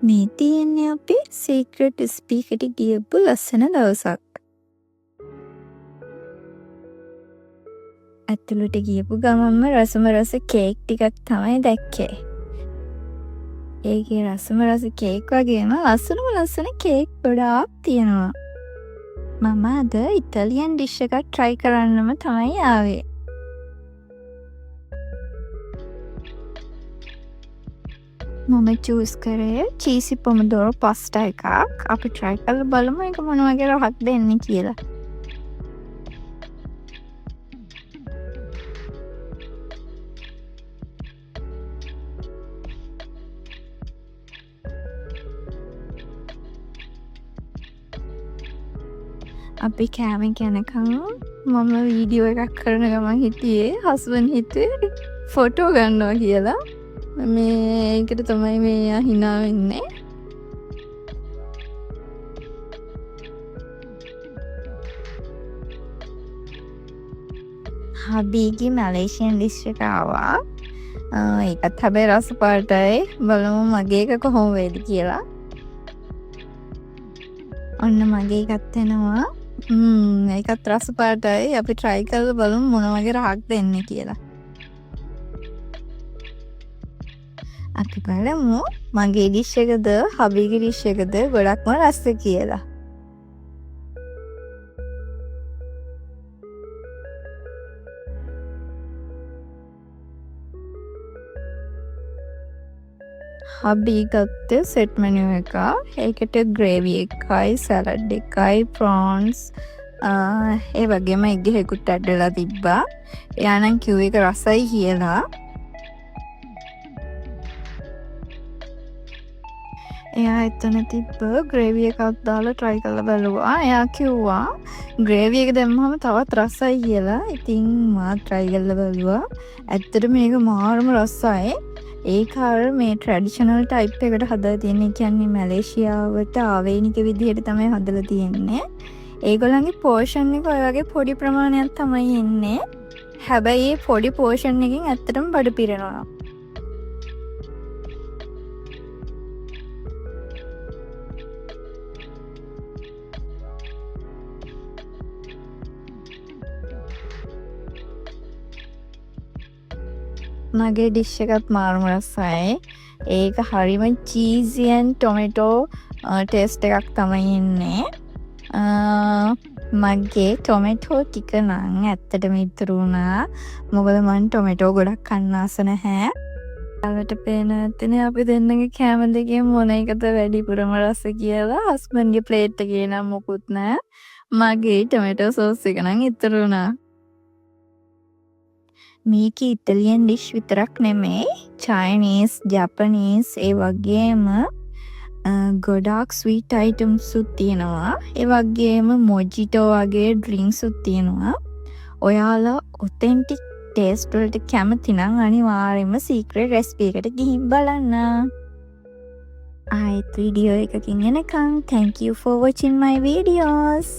මේ තියෙන්නේ අපි සීක්‍රට් ස්පීක් එකට ගියපු ලස්සන දවසක්. ඇතුළට ගියපු ගමන්ම රසම රස කේක් ටිකක් තමයි දැක්කේ. ඒකේ රසම රස කේක් වගේම ලස්සනම ලස්සන කේක් ගොඩාක් තියෙනවා. මම අද ඉතාලියන් ඩිෂ් එකක් try කරන්නම තමයි ආවේ. මම choose කරේ cheesy pomodoro pasta එකක්. අපි try කරලා බලමු ඒක මොන වගේ රහක් දෙන්නේ කියලා. අපි කෑම යනකම් මම වීඩියෝ එකක් කරන ගමන් හිටියේ හස්බන්ඩ් හිතුවේ ෆොටෝ ගන්නවා කියලා. මේකට තමයි මේ හිනා වෙන්නේ. හබීගේ මැලේසියන් ඩිෂ් එක ආවා. ඒකත් හැබැයි රස පාටයි. බලමු මගේ එක කොහොම වේද කියලා. ඔන්න මගේ එකත් එනවා. ඒකත් රස පාටයි. අපි try කරලා බලමු මොන වගේ රහක් දෙන්නේ කියලා. අපි බලමු මගේ ඩිෂ් එකද හබීගේ ඩිෂ් එකද ගොඩක්ම රස කියලා. හබී ගත්තේ සෙට් මෙනු එක. ඒකට ග්‍රේවි එකයි, සැලඩ් එකයි, ප්‍රෝන්ස් ඒ වගේම එග් එකකුත් ඇඩ් වෙලා තිබ්බා. එයා නම් කිව්වේ ඒක රසයි කියලා. එයා එතන තිබ්බ ග්‍රේවි එකක් දාලා try කරලා බලුවා. එයා කිව්වා ග්‍රේවි එක දැම්මම තවත් රසයි කියලා. ඉතින් මා try කරලා බලුවා. ඇත්තට මේක මාරම රසයි. ඒක අර මේ ට්‍රැඩිෂනල් ටයිප් එකට හදලා තියෙන. ඒ කියන්නේ මැලේසියාවට ආවේනික විදිහට තමයි හදලා තියෙන්නේ. ඒගොල්ලන්ගේ පෝෂන් එක ඔය වගේ පොඩි ප්‍රමාණයක් තමයි එන්නේ. හැබැයි මේ පොඩි පෝෂන් එකකින් ඇත්තටම බඩ පිරෙනවා. මගේ ඩිෂ් එකත් මාරම රසයි. ඒක හරිම චීසි ඇන් ටොමැටෝ ටේස්ට් එකක් තමයි එන්නේ. මගේ ටොමැටෝ ටික නම් ඇත්තටම ඉතුරු වුණා. මොකද මම ටොමැටෝ ගොඩක් කන්න ආස නැහැ. ඔයාලට පේන ඇත්තනේ අපි දෙන්නගේ කෑම දෙකේ මොන එකද වැඩිපුරම රස කියලා. හස්බන්ඩ්ගේ ප්ලේට් එකේ නම් මොකුත් නැහැ. මගේ ටොමැටෝ සෝස් එක නම් ඉතුරු වුණා. මේක ඉතාලියන් ඩිෂ් විතරක් නෙමෙයි, චයිනීස්, ජපනීස් ඒ වගේම ගොඩාක් ස්වීට් අයිටම්ස් උත් තියෙනවා. ඒ වගේම මොජිටෝ වගේ ඩ්‍රින්ක්ස් උත් තියෙනවා. ඔයාලා ඔතෙන්ටික් ටේස්ට් වලට කැමති නම් අනිවාර්යයෙන්ම සීක්‍රට් රෙසිපි එකට ගිහින් බලන්න. ආයෙත් වීඩියෝ එකකින් එනකම් thank you for watching my videos.